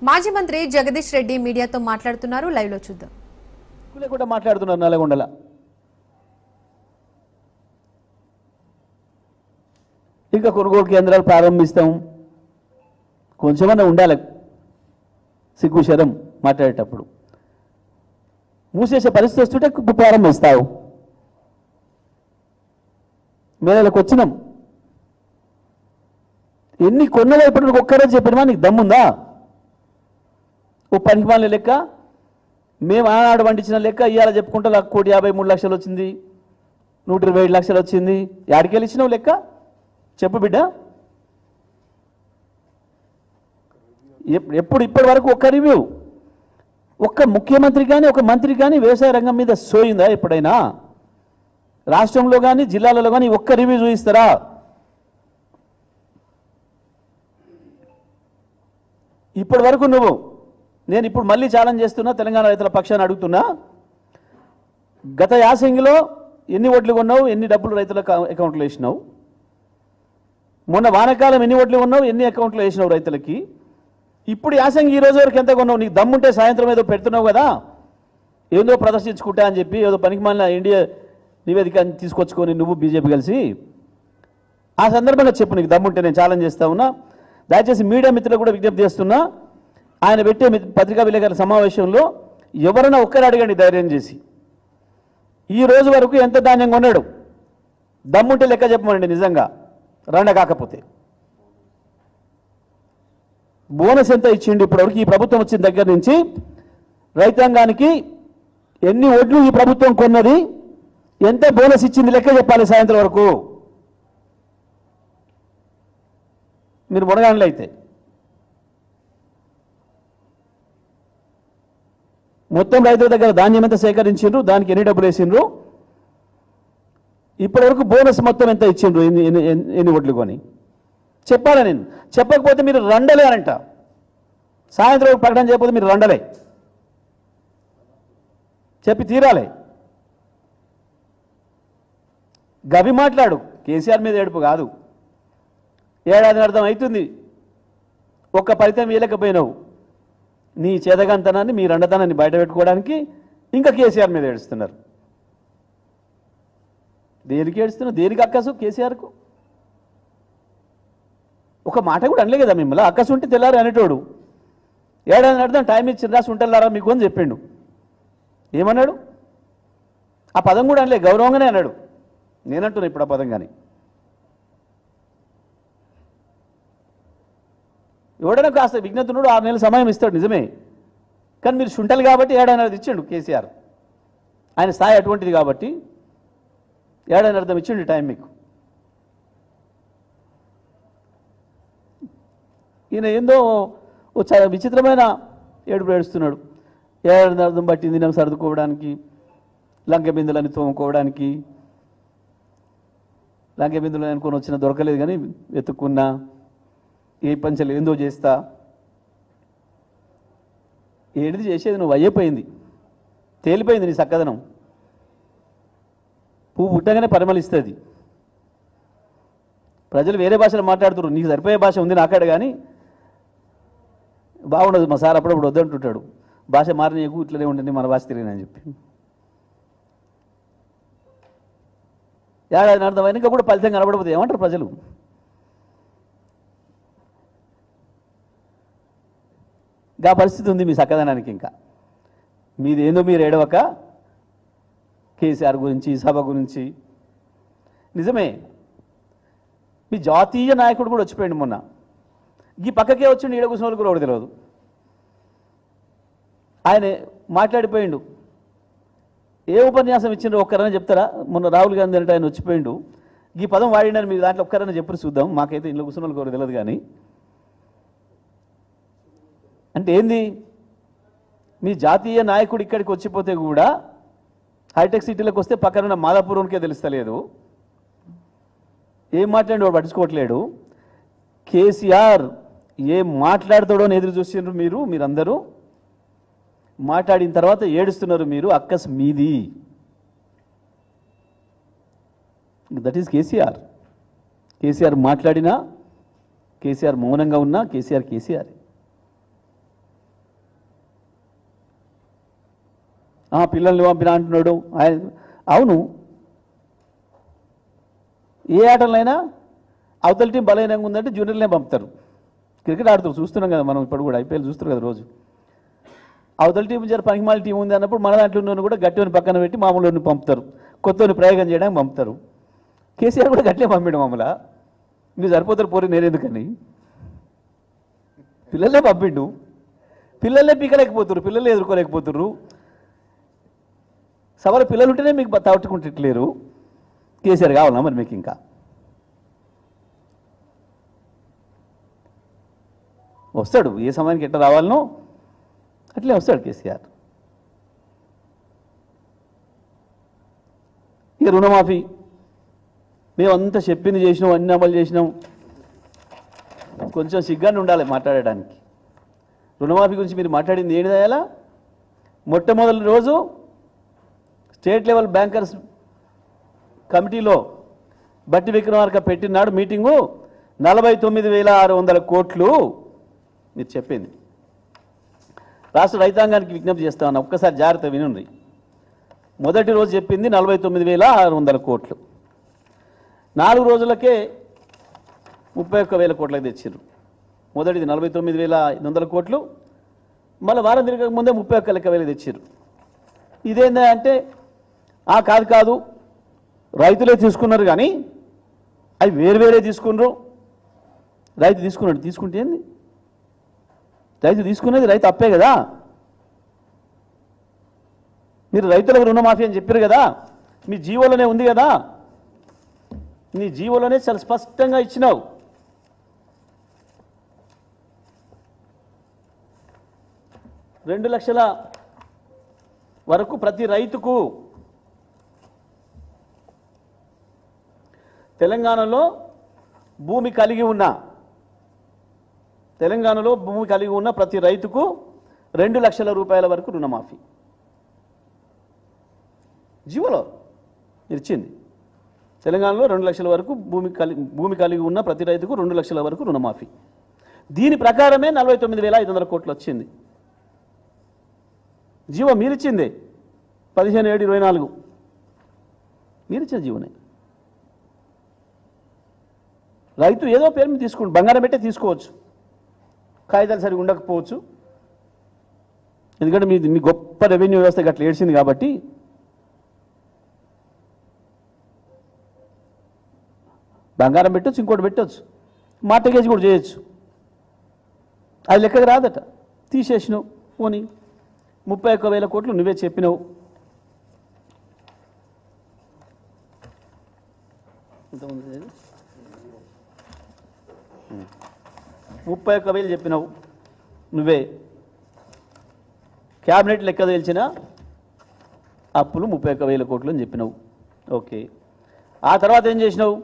మాజీ మంత్రి జగదీష్ రెడ్డి మీడియాతో మాట్లాడుతున్నారు. లైవ్ లో చూద్దాం. కూడా మాట్లాడుతున్నారు నల్లగొండల. ఇంకా కొనుగోలు కేంద్రాలు ప్రారంభిస్తాం, కొంచెమన్నా ఉండాలి సిగ్గు శరం మాట్లాడేటప్పుడు. మూసేసే పరిస్థితి వస్తుంటే ప్రారంభిస్తావు. మేరకు వచ్చినాం, ఎన్ని కొన్నదో ఇప్పటికి ఒక్కరే చెప్పినమా? నీకు దమ్ముందా? ఓ పనికిమాలిన లెక్క మేము ఆనాడు వండించిన లెక్క ఇవాళ చెప్పుకుంటా 1,53,00,000 వచ్చింది, 127 లక్షలు వచ్చింది. యాడికెళ్ళి ఇచ్చినావు లెక్క చెప్పు బిడ్డ. ఇప్పటి వరకు ఒక్క రివ్యూ, ఒక్క ముఖ్యమంత్రి కానీ ఒక మంత్రి కానీ వ్యవసాయ రంగం మీద సోయిందా ఎప్పుడైనా? రాష్ట్రంలో కానీ జిల్లాలలో కానీ ఒక్క రివ్యూ చూపిస్తారా? ఇప్పటి వరకు నువ్వు, నేను ఇప్పుడు మళ్ళీ ఛాలెంజ్ చేస్తున్నా, తెలంగాణ రైతుల పక్షాన్ని అడుగుతున్నా, గత యాసంగిలో ఎన్ని ఓట్లు కొన్నావు, ఎన్ని డబ్బులు రైతుల అకౌంట్లో వేసినావు? మొన్న వానకాలం ఎన్ని ఓట్లు కొన్నావు, ఎన్ని అకౌంట్లో వేసినావు రైతులకి? ఇప్పుడు యాసంగి ఈ రోజు వరకు ఎంత కొన్నావు? నీకు దమ్ముంటే సాయంత్రం ఏదో పెడుతున్నావు కదా, ఏదో ప్రదర్శించుకుంటా అని చెప్పి ఏదో పనికిమాలిన ఇండియా నివేదిక తీసుకొచ్చుకొని నువ్వు బీజేపీ కలిసి, ఆ సందర్భంగా చెప్పు నీకు దమ్ముంటే. నేను ఛాలెంజ్ చేస్తా ఉన్నా. దయచేసి మీడియా మిత్రులకు కూడా విజ్ఞప్తి చేస్తున్నా, ఆయన పెట్టే పత్రికా విలేకరుల సమావేశంలో ఎవరైనా ఒక్కరు అడగండి ధైర్యం చేసి, ఈ రోజు వరకు ఎంత ధాన్యం కొన్నాడు దమ్ముంటే లెక్క చెప్పమండి. నిజంగా రండ కాకపోతే బోనస్ ఎంత ఇచ్చిండు ఇప్పటివరకు ఈ ప్రభుత్వం వచ్చిన దగ్గర నుంచి? రైతాంగానికి ఎన్ని ఒడ్లు ఈ ప్రభుత్వం కొన్నది, ఎంత బోనస్ ఇచ్చింది లెక్క చెప్పాలి సాయంత్రం వరకు. మీరు మునగాండ్లు అయితే మొత్తం రైతుల దగ్గర ధాన్యం ఎంత సేకరించిండ్రు, దానికి ఎన్ని డబ్బులు వేసిండ్రు, ఇప్పటివరకు బోనస్ మొత్తం ఎంత ఇచ్చిండ్రు, ఎన్ని ఓట్లు కొని చెప్పాలా? నేను చెప్పకపోతే మీరు రండలే అనంట. సాయంత్రం ప్రకటన చేయకపోతే మీరు రండలే, చెప్పి తీరాలి. గవి మాట్లాడు, కేసీఆర్ మీద ఏడుపు కాదు. ఏడాది అర్థం అవుతుంది, ఒక్క ఫలితం వేయలేకపోయినావు. నీ చేతగంతనాన్ని, మీ రండతనాన్ని బయట పెట్టుకోవడానికి ఇంకా కేసీఆర్ మీద ఏడుస్తున్నారు. దేనికి ఏడుస్తున్నారు? దేనికి అక్కసు కేసీఆర్కు? ఒక మాట కూడా అనలే కదా మిమ్మల్ని. అక్కసు ఉంటే తెల్లారు అనేటోడు. ఏడాది అర్థం టైం ఇచ్చింది రా సుంటల్లారా మీకు అని చెప్పిండు. ఏమన్నాడు? ఆ పదం కూడా అనలే, గౌరవంగానే అన్నాడు. నేనంటున్నా ఇప్పుడు ఆ పదం. కానీ ఎవడైనా కాస్త విజ్ఞతనుడు 6 నెలల సమయం ఇస్తాడు నిజమే, కానీ మీరు శుంటలు కాబట్టి ఏడాది ఇచ్చిండు కేసీఆర్. ఆయన స్థాయి అటువంటిది కాబట్టి ఏడాది అర్థం ఇచ్చిండు టైం మీకు. ఈయన ఏందో విచిత్రమైన ఏడుపు ఏడుస్తున్నాడు. ఏడాది అర్థం పట్టింది నాకు సర్దుకోవడానికి, లంక బిందులని తోముకోవడానికి. లంక బిందులు అనుకొని వచ్చిన దొరకలేదు కానీ వెతుక్కున్నా, ఏ పంచలు ఏందో చేస్తా. ఏడిది చేసేది నువ్వు అయ్యిపోయింది, తేలిపోయింది నీ చక్కదనం. పువ్వు పుట్టగానే పరిమళిస్తుంది. ప్రజలు వేరే భాషలో మాట్లాడుతున్నారు, నీకు సరిపోయే భాష ఉంది నాకాడ, కానీ బాగుండదు. మా సార్ అప్పుడప్పుడు వద్దంటుంటాడు, భాష మారినకు ఇట్లనే ఉండండి మన భాష తిరిగినని చెప్పి. ఏడాది అర్థం ఇంకా కూడా ఫలితం కనబడకపోతే ఏమంటారు ప్రజలు? గా పరిస్థితి ఉంది మీ చక్కదనానికి. ఇంకా మీదేందో మీరు ఏడవక కేసీఆర్ గురించి, సభ గురించి. నిజమే, మీ జాతీయ నాయకుడు కూడా వచ్చిపోయింది మొన్న. ఈ పక్కకే వచ్చిండు, ఈడ కూర్చున్న వాళ్ళు కూడా ఒకటి తెలియదు. ఆయన మాట్లాడిపోయిండు. ఏ ఉపన్యాసం ఇచ్చిండ్రు ఒక్కరైనా చెప్తారా? మొన్న రాహుల్ గాంధీ అంటే ఆయన వచ్చిపోయిండు, ఈ పదం వాడినని మీరు దాంట్లో ఒక్కరైనా చెప్పి చూద్దాం. మాకైతే ఇంట్లో కూర్చున్న వాళ్ళు కూడా తెలియదు. కానీ అంటే ఏంది? మీ జాతీయ నాయకుడు ఇక్కడికి వచ్చిపోతే కూడా హైటెక్ సిటీలోకి వస్తే పక్కన మాదాపూర్కే తెలుస్తలేదు. ఏం మాట్లాడి వాడు పట్టించుకోవట్లేడు. కేసీఆర్ ఏం మాట్లాడతాడో అని ఎదురు చూసిండ్రు మీరందరూ. మాట్లాడిన తర్వాత ఏడుస్తున్నారు మీరు. అక్కస్ మీది. That is KCR. కేసీఆర్ మాట్లాడినా, కేసీఆర్ మౌనంగా ఉన్నా కేసీఆర్. పిల్లల్ని పంపినా అంటున్నాడు ఆయన. అవును, ఏ ఆటలైనా అవతల టీం బలహీనంగా ఉందంటే జూనియర్లనే పంపుతారు. క్రికెట్ ఆడుతారు, చూస్తున్నాం కదా మనం, ఇప్పుడు కూడా ఐపీఎల్ చూస్తారు కదా రోజు. అవతల టీం జర పనికిమాల టీం ఉంది అన్నప్పుడు మన దాంట్లో ఉన్న కూడా గట్టిని పక్కన పెట్టి మామూలు పంపుతారు, కొత్తని ప్రయోగం చేయడానికి పంపుతారు. కేసీఆర్ కూడా గట్లే పంపిండు మామూలు. మీరు సరిపోతారు పోరి నేనెందుకని పిల్లలే పంపిండు. పిల్లలే పీకలేకపోతున్నారు, పిల్లలే ఎదుర్కోలేకపోతున్నారు. సవాలు పిల్లలు ఉంటేనే మీకు తట్టుకుంటలేరు. కేసీఆర్ కావాలన్నా మరి మీకు ఇంకా వస్తాడు, ఏ సమయానికి ఎట్లా రావాలనో అట్లే వస్తాడు కేసీఆర్. ఇక రుణమాఫీ మేమంతా చెప్పింది చేసినాం, అన్ని అమలు చేసినాం. కొంచెం సిగ్గాన్ని ఉండాలి మాట్లాడడానికి. రుణమాఫీ గురించి మీరు మాట్లాడింది ఏంటి దయాలా? మొట్టమొదటి రోజు స్టేట్ లెవెల్ బ్యాంకర్స్ కమిటీలో బట్టి విక్రమార్క పెట్టినాడు మీటింగు. 49,600 కోట్లు మీరు చెప్పింది. రాష్ట్ర రైతాంగానికి విజ్ఞప్తి చేస్తామన్న, ఒక్కసారి జాగ్రత్త వినండి. మొదటి రోజు చెప్పింది 49,600 కోట్లు. 4 రోజులకే 31,000 కోట్లకు తెచ్చారు. మొదటిది 49,500 కోట్లు, మళ్ళీ వారం తిరగక ముందే 31,000 తెచ్చారు. ఇదేందా అంటే కాదు రైతులే తీసుకున్నారు కానీ అవి వేరువేరే తీసుకున్నారు. రైతు తీసుకున్నాడు, తీసుకుంటే ఏంది? రైతు తీసుకునేది రైతు అప్పే కదా. మీరు రైతులకు రుణమాఫీ అని చెప్పారు కదా, మీ జీవోలోనే ఉంది కదా, నీ జీవోలోనే చాలా స్పష్టంగా ఇచ్చినావు. $2 లక్షల వరకు ప్రతి రైతుకు. తెలంగాణలో భూమి కలిగి ఉన్న ప్రతి రైతుకు 2 లక్షల రూపాయల వరకు రుణమాఫీ జీవోలో ఇచ్చింది. తెలంగాణలో 2 లక్షల వరకు భూమి కలిగి ఉన్న ప్రతి రైతుకు 2 లక్షల వరకు రుణమాఫీ. దీని ప్రకారమే 49,500 కోట్లు వచ్చింది. జీవో మీరిచ్చింది 15/7/24 మీరిచ్చిన జీవోనే. రైతు ఏదో పేరు మీద తీసుకుంటు, బంగారం పెట్టే తీసుకోవచ్చు, కాగితాలు సరిగా ఉండకపోవచ్చు. ఎందుకంటే మీ గొప్ప రెవెన్యూ వ్యవస్థ గట్లా ఏడ్చింది కాబట్టి బంగారం పెట్టచ్చు, ఇంకోటి పెట్టచ్చు, మార్టగేజ్ కూడా చేయొచ్చు. అది లెక్కకు రాదట, తీసేసినావు. పోనీ 31,000 కోట్లు నువ్వే చెప్పినావు. ఎంతమంది 31,000 చెప్పినావు నువ్వే. క్యాబినెట్ లెక్క తెలిసిన అప్పులు 31,000 కోట్లు అని చెప్పినావు. ఓకే, ఆ తర్వాత ఏం చేసినావు?